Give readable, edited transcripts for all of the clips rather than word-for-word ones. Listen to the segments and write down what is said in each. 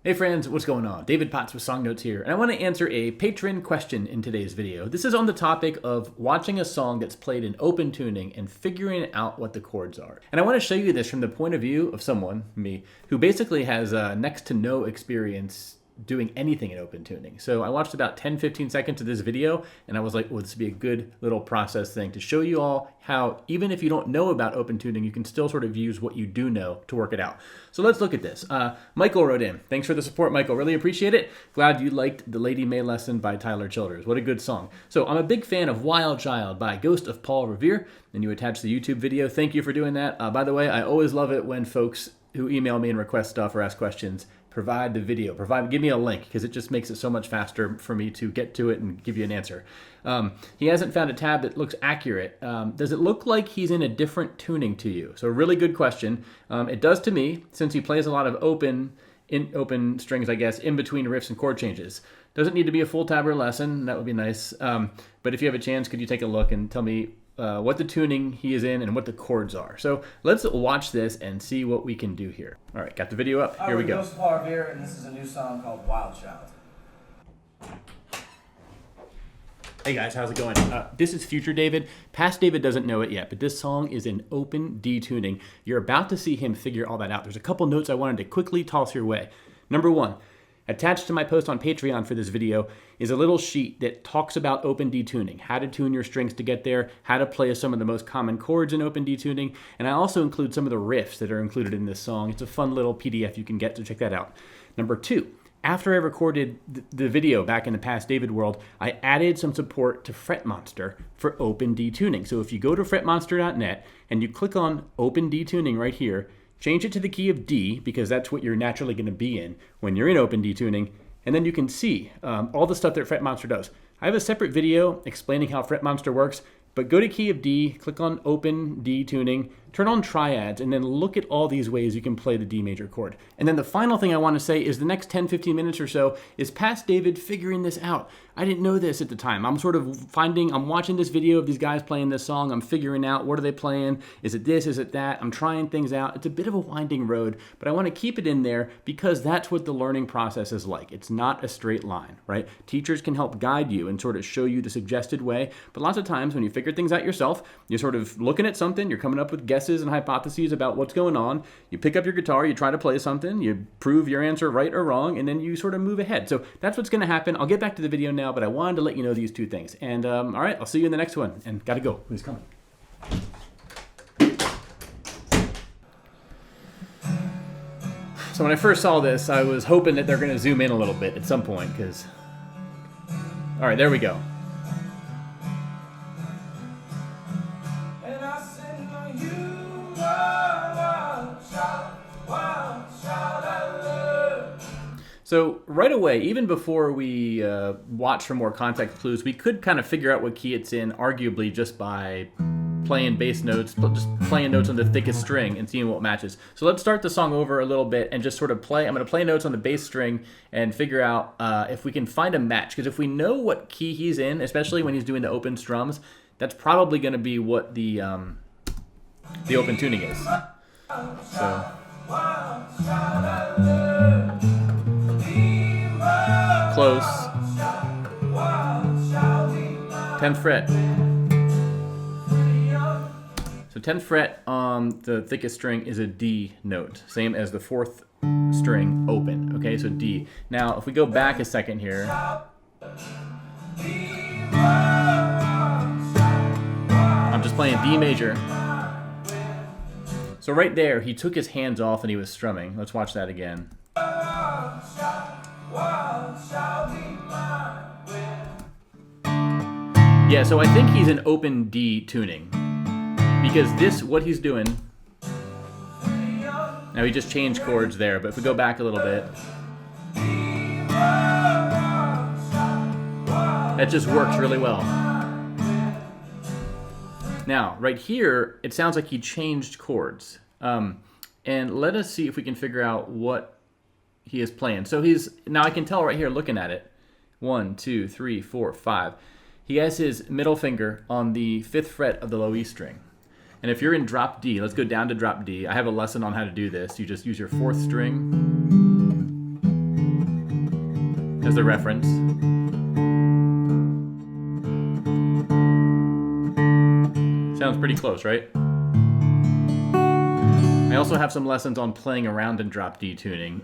Hey friends, what's going on? David Potts with Song Notes here, and I want to answer a patron question in today's video. This is on the topic of watching a song that's played in open tuning and figuring out what the chords are. And I want to show you this from the point of view of someone, me, who basically has next to no experience doing anything in open tuning. So I watched about 10-15 seconds of this video and I was like, well, this would be a good little process thing to show you all how, even if you don't know about open tuning, you can still sort of use what you do know to work it out. So let's look at this. Michael wrote in. Thanks for the support, Michael. Really appreciate it. Glad you liked The Lady May Lesson by Tyler Childers. What a good song. So I'm a big fan of Wild Child by Ghost of Paul Revere, and you attached the YouTube video. Thank you for doing that. By the way, I always love it when folks who email me and request stuff or ask questions provide the video, give me a link, because it just makes it so much faster for me to get to it and give you an answer. He hasn't found a tab that looks accurate. Does it look like he's in a different tuning to you? So really good question. It does to me, since he plays a lot of open strings, I guess, in between riffs and chord changes. Doesn't need to be a full tab or lesson. That would be nice. But if you have a chance, could you take a look and tell me what the tuning he is in and what the chords are. So let's watch this and see what we can do here. All right, got the video up. Here we go. Ghost of Paul Revere, and this is a new song called Wild Child. Hey guys, how's it going? This is future David. Past David doesn't know it yet, but this song is in open D tuning. You're about to see him figure all that out. There's a couple notes I wanted to quickly toss your way. Number one, attached to my post on Patreon for this video is a little sheet that talks about open D tuning, how to tune your strings to get there, how to play some of the most common chords in open D tuning, and I also include some of the riffs that are included in this song. It's a fun little PDF you can get, so check that out. Number two, after I recorded the video back in the Past David world, I added some support to FretMonster for open D tuning. So if you go to fretmonster.net and you click on open D tuning right here, change it to the key of D, because that's what you're naturally going to be in when you're in open D tuning, and then you can see all the stuff that FretMonster does. I have a separate video explaining how FretMonster works, but go to key of D, click on open D tuning, turn on triads, and then look at all these ways you can play the D major chord. And then the final thing I want to say is the next 10-15 minutes or so is Past David figuring this out. I didn't know this at the time. I'm watching this video of these guys playing this song. I'm figuring out, what are they playing? Is it this? Is it that? I'm trying things out. It's a bit of a winding road, but I want to keep it in there because that's what the learning process is like. It's not a straight line, right? Teachers can help guide you and sort of show you the suggested way, but lots of times when you figure things out yourself, you're sort of looking at something, you're coming up with guesses and hypotheses about what's going on. You pick up your guitar, you try to play something, you prove your answer right or wrong, and then you sort of move ahead. So that's what's going to happen. I'll get back to the video now, but I wanted to let you know these two things. And all right, I'll see you in the next one. And gotta go. Who's coming? So when I first saw this, I was hoping that they're going to zoom in a little bit at some point, because... All right, there we go. So right away, even before we watch for more context clues, we could kind of figure out what key it's in, arguably just by playing bass notes, just playing notes on the thickest string and seeing what matches. So let's start the song over a little bit and just sort of play. I'm going to play notes on the bass string and figure out if we can find a match. Because if we know what key he's in, especially when he's doing the open strums, that's probably going to be what the open tuning is. So... close, 10th fret. So 10th fret on the thickest string is a D note, same as the 4th string open, okay, so D. Now, if we go back a second here, I'm just playing D major. So right there, he took his hands off and he was strumming. Let's watch that again. Yeah, so I think he's in open D tuning, because what he's doing, now he just changed chords there, but if we go back a little bit, that just works really well. Now, right here, it sounds like he changed chords, and let us see if we can figure out what he is playing. So now I can tell right here looking at it, 1, 2, 3, 4, 5. He has his middle finger on the 5th fret of the low E string. And if you're in drop D, let's go down to drop D. I have a lesson on how to do this. You just use your 4th string as the reference. Sounds pretty close, right? I also have some lessons on playing around in drop D tuning.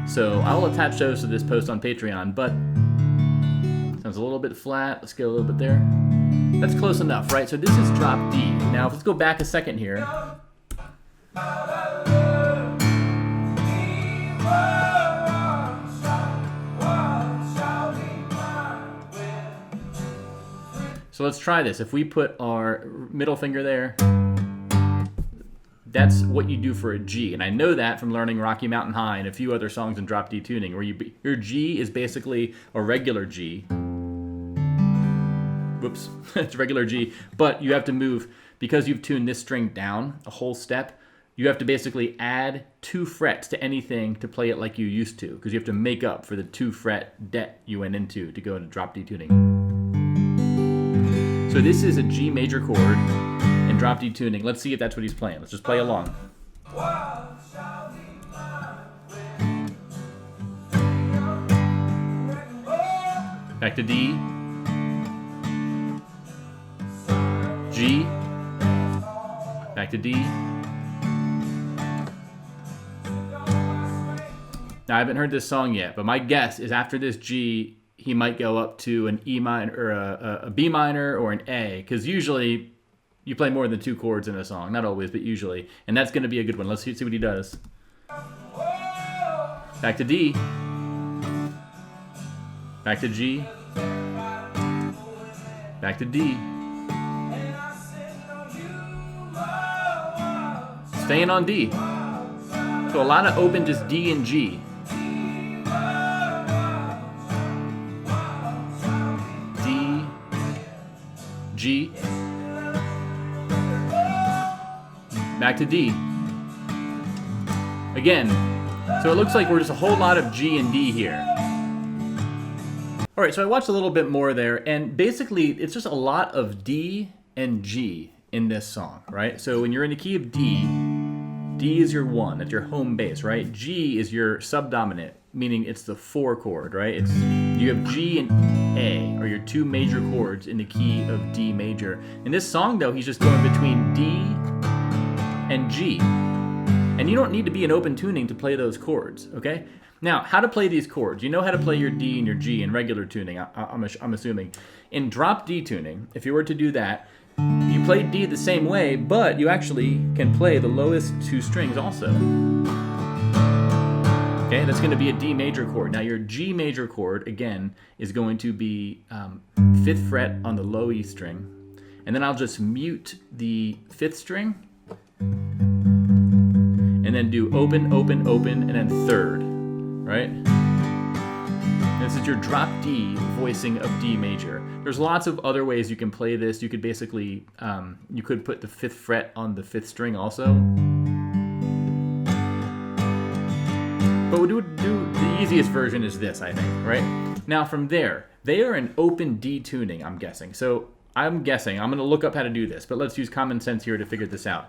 So I will attach those to this post on Patreon, but sounds a little bit flat. Let's go a little bit there. That's close enough, right? So this is drop D. Now let's go back a second here. So let's try this. If we put our middle finger there, that's what you do for a G. And I know that from learning Rocky Mountain High and a few other songs in drop D tuning, where your G is basically a regular G. Whoops, it's a regular G. But you have to move, because you've tuned this string down a whole step, you have to basically add 2 frets to anything to play it like you used to, because you have to make up for the 2 fret det you went into to go into drop D tuning. So this is a G major chord in drop D tuning. Let's see if that's what he's playing. Let's just play along. Back to D. G. Back to D. Now I haven't heard this song yet, but my guess is after this G, he might go up to an E minor or a B minor or an A, because usually you play more than 2 chords in a song. Not always, but usually. And that's going to be a good one. Let's see what he does. Back to D. Back to G. Back to D. Staying on D. So a lot of open just D and G. G, back to D. Again, so it looks like we're just a whole lot of G and D here. All right, so I watched a little bit more there, and basically it's just a lot of D and G in this song, right? So when you're in the key of D, D is your 1, that's your home bass, right? G is your subdominant, meaning it's the 4 chord, right? You have G and A are your 2 major chords in the key of D major. In this song, though, he's just going between D and G. And you don't need to be in open tuning to play those chords, okay? Now, how to play these chords. You know how to play your D and your G in regular tuning, I'm assuming. In drop D tuning, if you were to do that, you play D the same way, but you actually can play the lowest 2 strings also. Okay, that's going to be a D major chord. Now your G major chord, again, is going to be 5th fret on the low E string. And then I'll just mute the 5th string. And then do open, open, open, and then 3rd, right? This is your drop D voicing of D major. There's lots of other ways you can play this. You could basically, you could put the 5th fret on the 5th string also. But we'll do the easiest version is this, I think, right? Now from there, they are in open D tuning, I'm guessing. So I'm guessing, I'm gonna look up how to do this, but let's use common sense here to figure this out.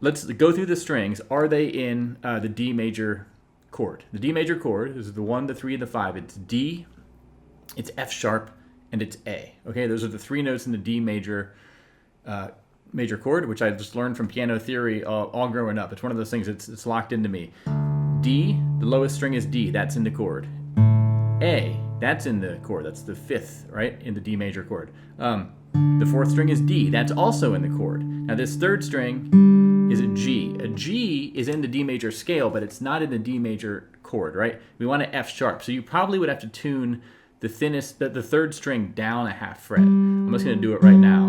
Let's go through the strings. Are they in the D major chord? The D major chord is the 1, the 3, and the 5. It's D, it's F sharp, and it's A. Okay, those are the 3 notes in the D major major chord, which I just learned from piano theory all growing up. It's one of those things, it's locked into me. D, the lowest string is D, that's in the chord. A, that's in the chord, that's the 5th, right, in the D major chord. The 4th string is D, that's also in the chord. Now this 3rd string is a G. A G is in the D major scale, but it's not in the D major chord, right? We want an F sharp, so you probably would have to tune the 3rd string down a 1/2 fret. I'm just gonna do it right now.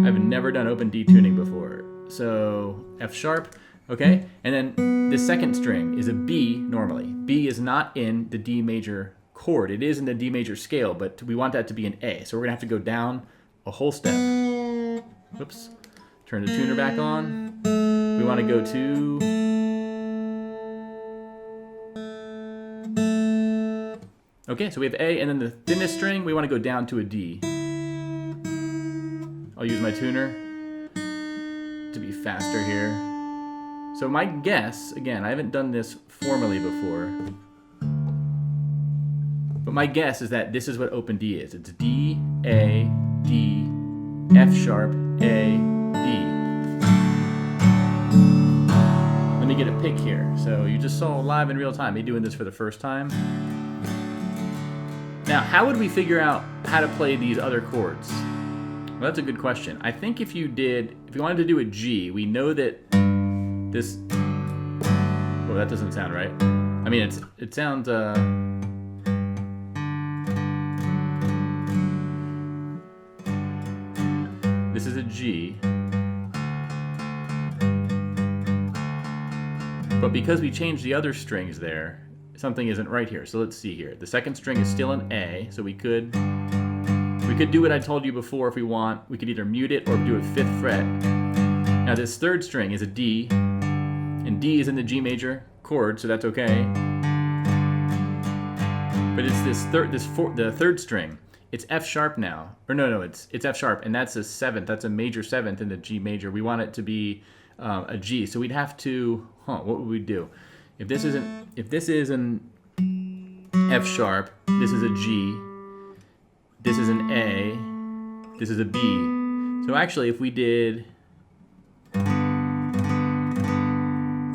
I've never done open D tuning before. So F sharp, okay? And then the 2nd string is a B normally. B is not in the D major chord. It is in the D major scale, but we want that to be an A. So we're gonna have to go down a whole step. Whoops. Turn the tuner back on. We wanna go to... Okay, so we have A, and then the thinnest string, we wanna go down to a D. I'll use my tuner to be faster here. So my guess, again, I haven't done this formally before. my guess is that this is what open D is. It's D, A, D, F sharp, A, D. Let me get a pick here. So you just saw live in real time me doing this for the first time. Now, how would we figure out how to play these other chords? Well, that's a good question. I think if you wanted to do a G, we know that this, oh, that doesn't sound right. I mean, it sounds, this is a G. But because we changed the other strings there, something isn't right here. So let's see here. The second string is still an A, so we could do what I told you before if we want. We could either mute it or do a 5th fret. Now this third string is a D, and D is in the G major chord, so that's okay. But it's the third string. It's F sharp now. Or no, it's F sharp, and that's a 7th. That's a major 7th in the G major. We want it to be a G, so we'd have to, what would we do? If this is an F sharp, this is a G, this is an A, this is a B. So actually, if we did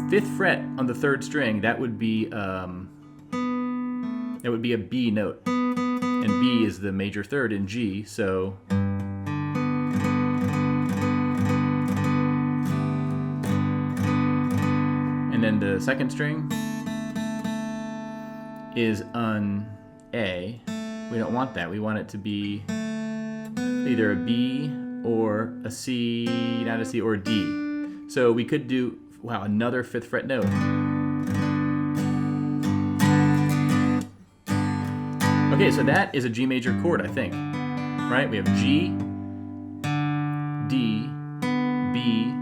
5th fret on the third string, that would be a B note, and B is the major third in G. So and then the second string is an A. We don't want that. We want it to be either a B or a C, not a C, or a D. So we could do, wow, another 5th fret note. Okay, so that is a G major chord, I think. Right? We have G, D, B,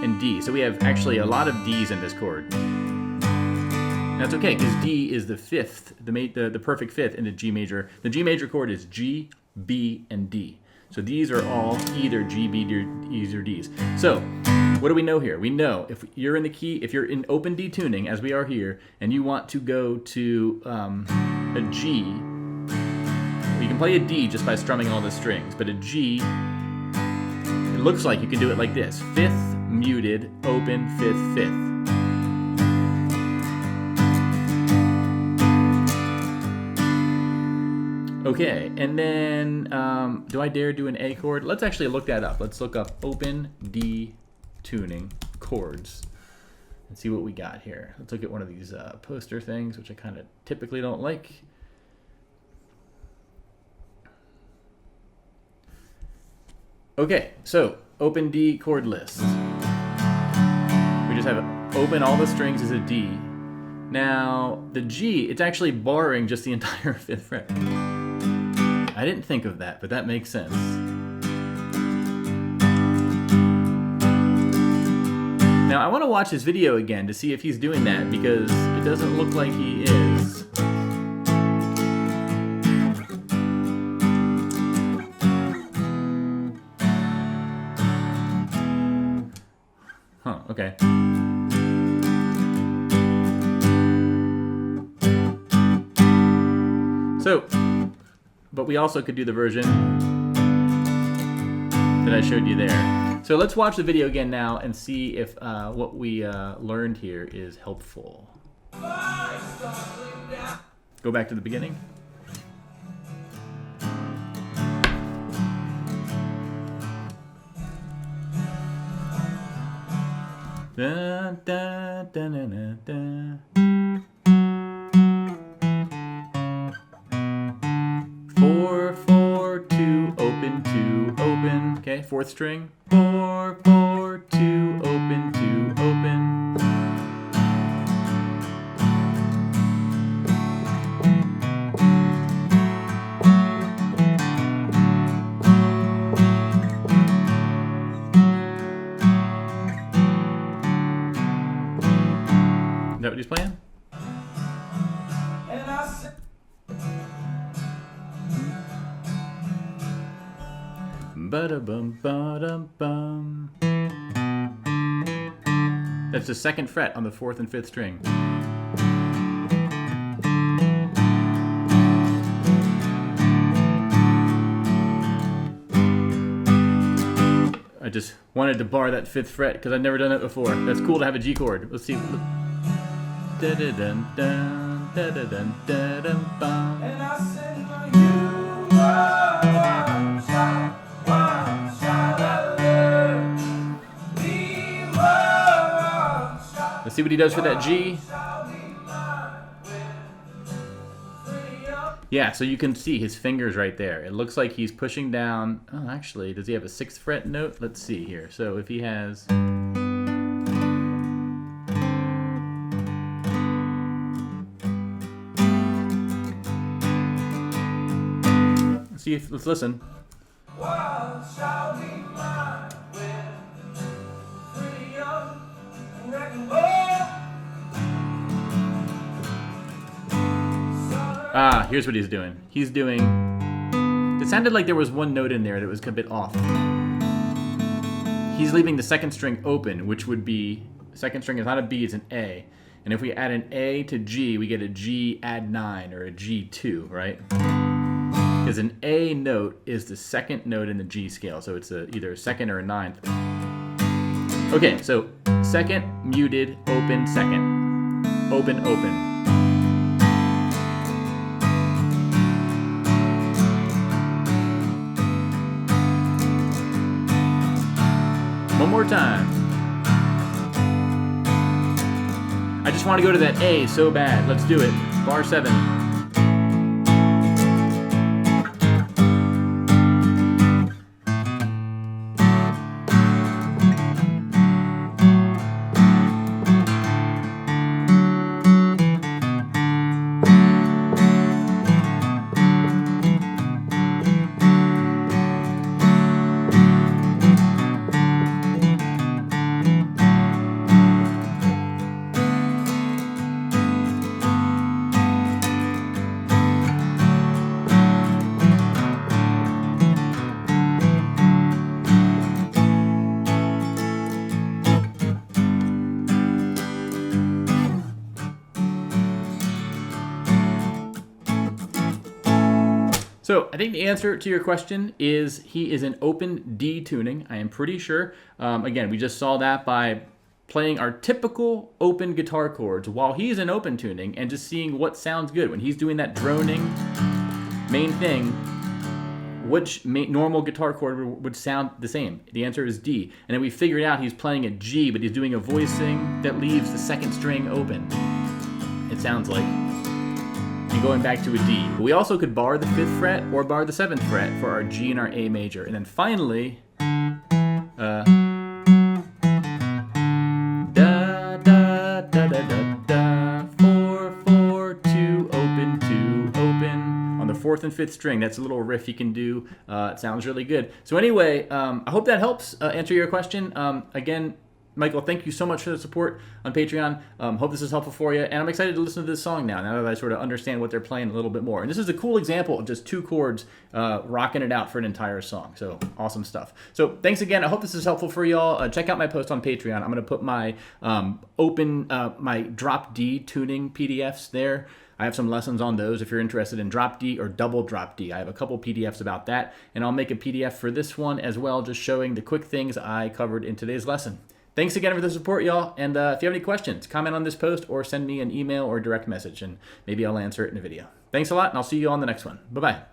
and D. So we have actually a lot of D's in this chord. That's okay, because D is the 5th, the perfect 5th in the G major. The G major chord is G, B, and D. So these are all either G, B, E's, or D's. So what do we know here? We know if you're in the key, if you're in open D tuning, as we are here, and you want to go to a G, you can play a D just by strumming all the strings, but a G, it looks like you can do it like this: 5th, muted, open, 5th, 5th. Okay, and then do I dare do an A chord? Let's actually look that up. Let's look up open D tuning chords and see what we got here. Let's look at one of these poster things, which I kind of typically don't like. Okay, so open D chord list. We just have open all the strings as a D. Now, the G, it's actually borrowing just the entire 5th fret. I didn't think of that, but that makes sense. Now, I want to watch his video again to see if he's doing that, because it doesn't look like he is. Huh, okay. So, but we also could do the version that I showed you there. So let's watch the video again now and see if what we learned here is helpful. Go back to the beginning. Da, da, da, da, da, da. 4, 4, 2, open, 2, open. Okay, 4th string. 4, 4, 2, open, 2, open. Is that what he's playing? Ba-da-bum, ba-dum-bum. That's the 2nd fret on the 4th and 5th string. just wanted to bar that 5th fret because I've never done it before. That's cool to have a G chord. Let's see. Da-da-dun-dun, da-da-dun-da-dun-bum. And I said, you are one shot I live. We were one shot. Let's see what he does for that G. Yeah, so you can see his fingers right there. It looks like he's pushing down. Oh, actually, does he have a 6th fret note? Let's see here. So if he has... Let's listen. Ah, here's what he's doing. He's doing... It sounded like there was one note in there that was a bit off. He's leaving the 2nd string open, which would be... 2nd string is not a B, it's an A. And if we add an A to G, we get a G add 9, or a G2, right? Because an A note is the 2nd note in the G scale, so it's either a 2nd or a 9th. Okay, so 2nd, muted, open, 2nd. Open, open. One more time. I just want to go to that A so bad. Let's do it. Bar 7. So I think the answer to your question is he is in open D tuning. I am pretty sure. Again, we just saw that by playing our typical open guitar chords while he's in open tuning and just seeing what sounds good. When he's doing that droning main thing, which normal guitar chord would sound the same? The answer is D. And then we figured out he's playing a G, but he's doing a voicing that leaves the 2nd string open. It sounds like. And going back to a D. But we also could bar the 5th fret or bar the 7th fret for our G and our A major. And then finally, da da da da da da, 4 4 2 open 2 open on the 4th and 5th string. That's a little riff you can do. It sounds really good. So anyway, I hope that helps answer your question. Again, Michael, thank you so much for the support on Patreon. Hope this is helpful for you. And I'm excited to listen to this song now that I sort of understand what they're playing a little bit more. And this is a cool example of just 2 chords rocking it out for an entire song. So awesome stuff. So thanks again. I hope this is helpful for y'all. Check out my post on Patreon. I'm going to put my my drop D tuning PDFs there. I have some lessons on those if you're interested in drop D or double drop D. I have a couple PDFs about that. And I'll make a PDF for this one as well, just showing the quick things I covered in today's lesson. Thanks again for the support, y'all. And if you have any questions, comment on this post or send me an email or direct message, and maybe I'll answer it in a video. Thanks a lot, and I'll see you on the next one. Bye-bye.